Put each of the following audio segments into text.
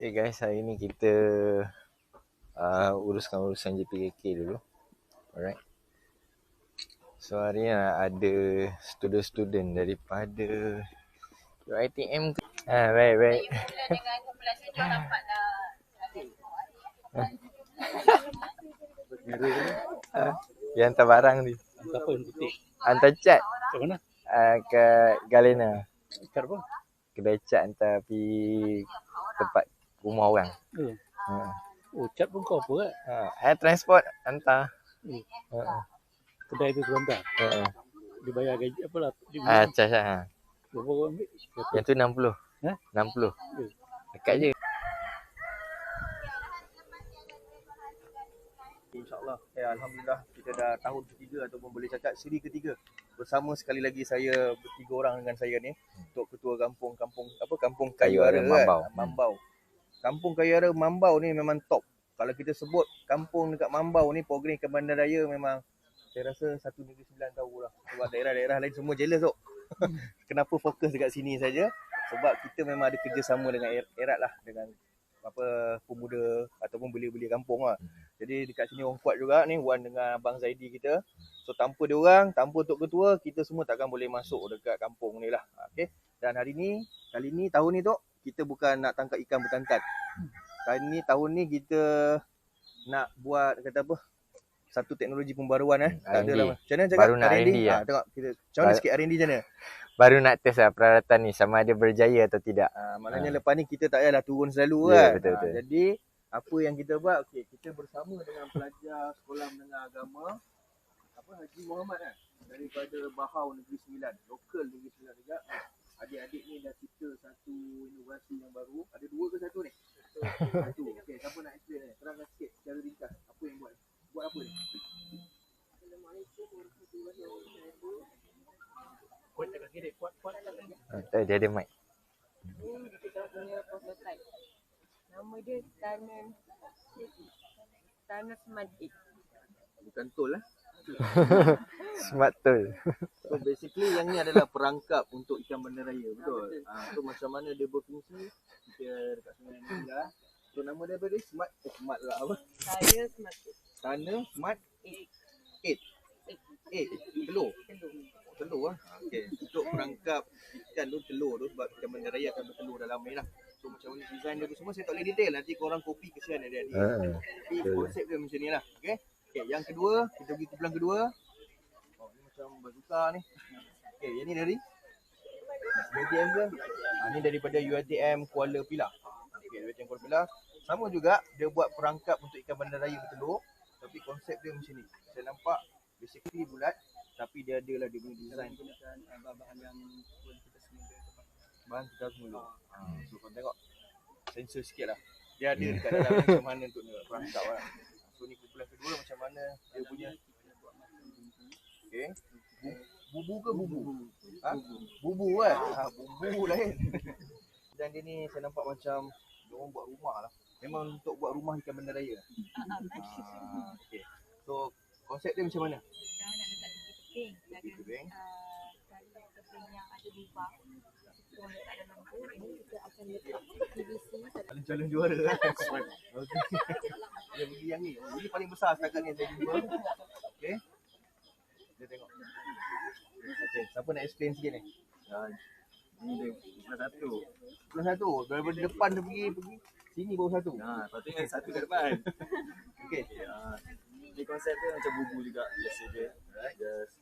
Okay guys, hari ni kita uruskan urusan JPKK dulu. Alright. So hari ni ada student-student daripada UiTM ke? Baik. Dengan kumpulan senior dapat dah. Dia hantar barang ni. Hantar apa? Titik. Hantar cat. Kat mana? Ke Galena. Kat apa? Kedai cat hantar pergi tempat rumah orang. Oh, cat pun kau apa kan? Air transport hantar. Kedai tu hantar. Dia bayar gaji apa lah? Charge lah. Berapa orang ambil? Yang tu 60. 60. Dekat je. InsyaAllah, Alhamdulillah kita dah tahun ketiga ataupun boleh cakap siri ketiga bersama sekali lagi saya bertiga orang dengan saya ni untuk ketua kampung Kayuara Mambau. Kampung Kayuara Mambau ni memang top. Kalau kita sebut kampung dekat Mambau ni, program Ikan Bandaraya memang saya rasa satu Negeri Sembilan tahulah. Sebab daerah-daerah lain semua jealous tu. Kenapa fokus dekat sini saja? Sebab kita memang ada kerjasama dengan erat lah, dengan pemuda ataupun belia-belia kampung lah. Jadi dekat sini orang kuat juga ni, Wan dengan Abang Zaidi kita. So tanpa dia orang, tanpa Tok Ketua, kita semua takkan boleh masuk dekat kampung ni lah. Okay. Dan kali ni tahun ni Tok, kita bukan nak tangkap ikan bertangkat. Tahun ni kita nak buat satu teknologi pembaruan tak ada lah. Macam mana cakap? Baru nak R&D lah. Tengok kita macam mana sikit R&D macam mana? Baru nak test lah peralatan ni sama ada berjaya atau tidak. Maknanya lepas ni kita tak payahlah turun selalu kan. Betul. Jadi apa yang kita buat, kita bersama dengan pelajar Sekolah Menengah Agama Haji Muhammad daripada Bahau Negeri Sembilan, lokal Negeri Sembilan juga. Adik-adik ni dah cipta satu inovasi yang baru. Ada dua ke satu ni? Satu. Okey, siapa nak explain ni? Terangkan sikit secara ringkas apa yang buat. Buat apa ni? Assalamualaikum warahmatullahi wabarakatuh. Kuat tak kiri, kuat. Dia ada mic. Ini kita punya prototype. Nama dia Tanah Smart 8. Bukan tol lah. Smart tool. So basically yang ni adalah perangkap untuk ikan bandaraya, betul? So macam mana dia berfungsi, kita dekat Sungai Nila. So nama dia apa dia? Smart lah apa? Saya Smart 8. Tanah Smart 8. Telur lah. Okay. Untuk perangkap ikan tu, telur tu, sebab ikan bandaraya akan bertelur dalam air lah. So macam mana design dia tu semua saya tak boleh detail, nanti korang copy kesian adik-adik. Tapi konsep dia macam ni lah. Okay, yang kedua, kita pergi kumpulan kedua. Ni macam bazooka ni. Okay, yang ni dari UiTM ke? Ni daripada UiTM Kuala Pilah. Okay, UiTM Kuala Pilah. Sama juga, dia buat perangkap untuk ikan bandaraya bertelur. Tapi konsep dia macam ni. Saya nampak basically bulat, tapi dia adalah dia punya design. Bahan yang bahan kita semula. So korang tengok, sensor sikit lah. Dia ada dekat dalam macam mana untuk perangkap lah. So ni kumpulan kedua macam mana dia punya. Okay. Bubu ke bubu? Bubu kan? Bubu lain. Dan dia ni saya nampak macam dia orang buat rumah lah. Memang untuk buat rumah ikan bandaraya. Okay. So konsep dia macam mana? Kita nak letak tepi teping. Kalau teping yang ada lubang, kita letak dalam tu. Ini kita akan letak PVC. Calon juara kan? Okay. Dia beli yang ni. Ini paling besar setakat ni saya jumpa. Okay. Kita tengok. Okay. Siapa nak explain sikit ni? Ni dia Plus satu. Daripada depan tu pergi sini baru satu. Patutnya satu kat depan. Okay. Ni konsep dia macam bubu juga. Biasa dia. Just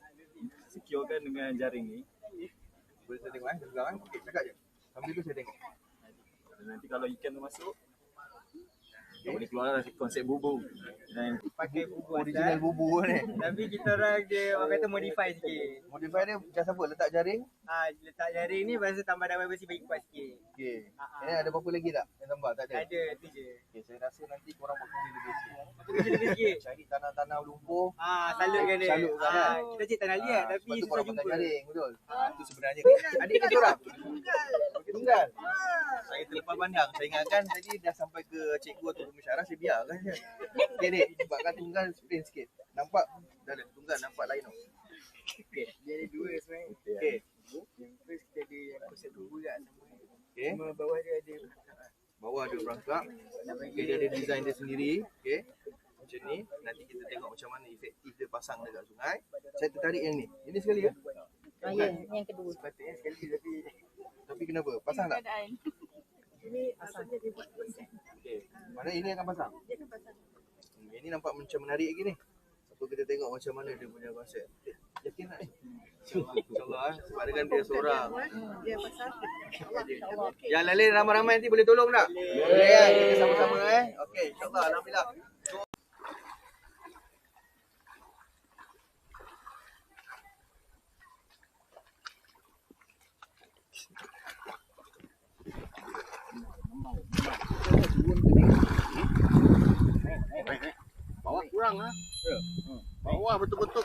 securekan dengan jaring ni. Boleh saya tengok sekarang. Okay, cakap je. Sambil tu saya tengok. Nanti kalau ikan tu masuk, boleh keluar lah konsep bubu. Dan Pakai bubu original bubu ni. Tapi kita orang dia orang kata modify sikit. Modify dia macam apa? Letak jaring. Letak jaring ni pasal tambah double besi bagi kuat sikit. Okey. Ada apa-apa lagi tak? Yang tambah tak ada. Ada tu je. Okey, saya rasa nanti korang buat kerja lebih sikit. Kerja lebih sikit. Cari tanah-tanah lumpur. Salutkan dia. Salutkan kan. Kita cari tanah liat tapi susah susah jumpa. jumpa. Jaring, betul. Itu sebenarnya. Adik ke seorang? Tunggal. Saya terlepas pandang. Saya ingatkan tadi dah sampai ke cikgu atau pemesyarah, saya biarkan je. Okey dek, sebabkan tunggal explain sikit. Nampak? Dah ada tunggal nampak lain tau. Okey, dia ada dua sebenarnya. Okey. Yang first kita ada yang konsep dua juga sama. Okey. Cuma bawah dia ada Bawah ada perangkap. Okay, dia ada design dia sendiri. Okay. Macam ni. Nanti kita tengok macam mana efektif dia pasang dekat sungai. Saya tertarik yang ni. Ini sekali ya? Ya, yang kedua. Sepatutnya sekali tapi kenapa? Pasang tak? Keadaan. Ini asalnya dia buat konsep. Okay. Mana ini akan pasang? Dia akan pasang. Ini nampak macam menarik lagi ni. So kita tengok macam mana dia punya konsep. Yakin tak ni? InsyaAllah sebab dengan dia seorang. Dia pasang. InsyaAllah. Yang lain ramai-ramai nanti boleh tolong tak? Boleh kan? Kita sama-sama Okey, insyaAllah. Alhamdulillah. Bawah kurang ah. Bawah betul-betul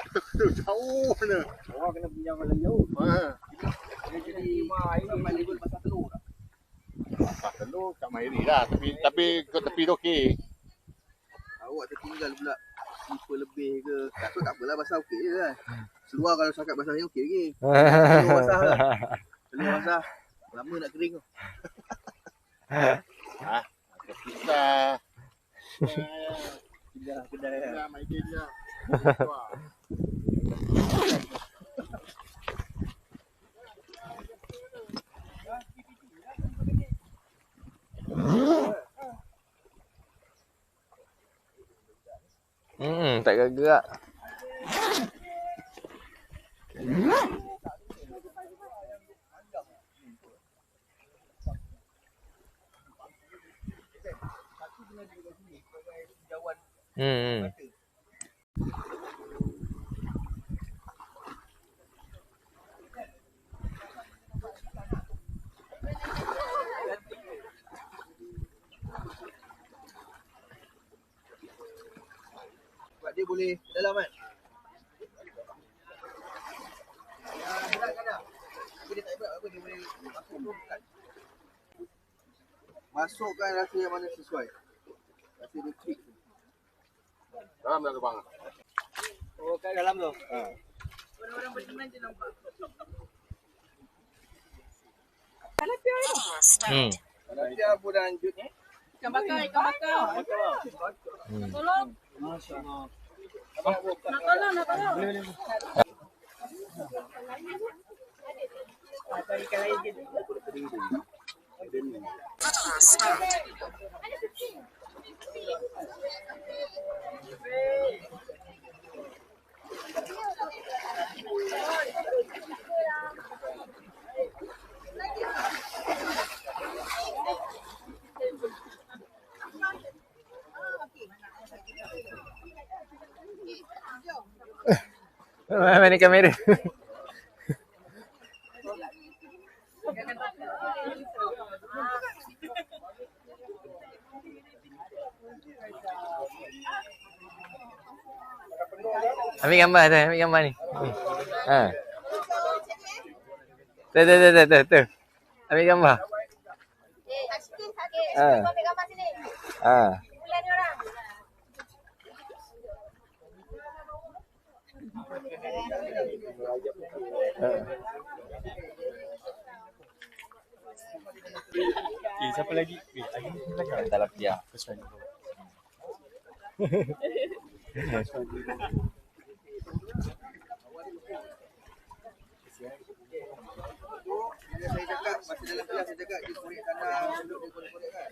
jauh mana. Bawah kena pinjam lagi jauh. Dia jadi sampai level pasar telur tak? Pasal telur kat Mahiri lah. Tapi ke tepi tu okey. Awak tertinggal pula tipe lebih ke. Tak apalah basah okey je kan. Seluar kalau cakap basahnya okey lagi. Telur basah lah. Telur basah. Lama nak kering tu. Kita Kedai. dah main game je. Tak gerak. Sebab dia boleh dalam kan? Berat kan dah? Tapi dia tak berat apa, dia boleh masukkan. Masukkan rasa yang mana sesuai. Rasa dia klik. Dalam dah lubang. Oh, kat dalam tu. Orang-orang berteman je nampak. Kalau dia pun dah lanjut ni. Ikan bakar. Tolong. Masya-Allah. Nak tolong. Atau ikan lain je. Mana kamera? Ambil gambar ni. Ha. Tu. Ambil gambar. Ha. Ambil gambar sini. Ha. Bulan ni orang. Okay, siapa lagi? Tak lah dia. Bila saya cakap, masa dalam kelas saya cakap dia korek tanah, duduk dia korek-korek kan.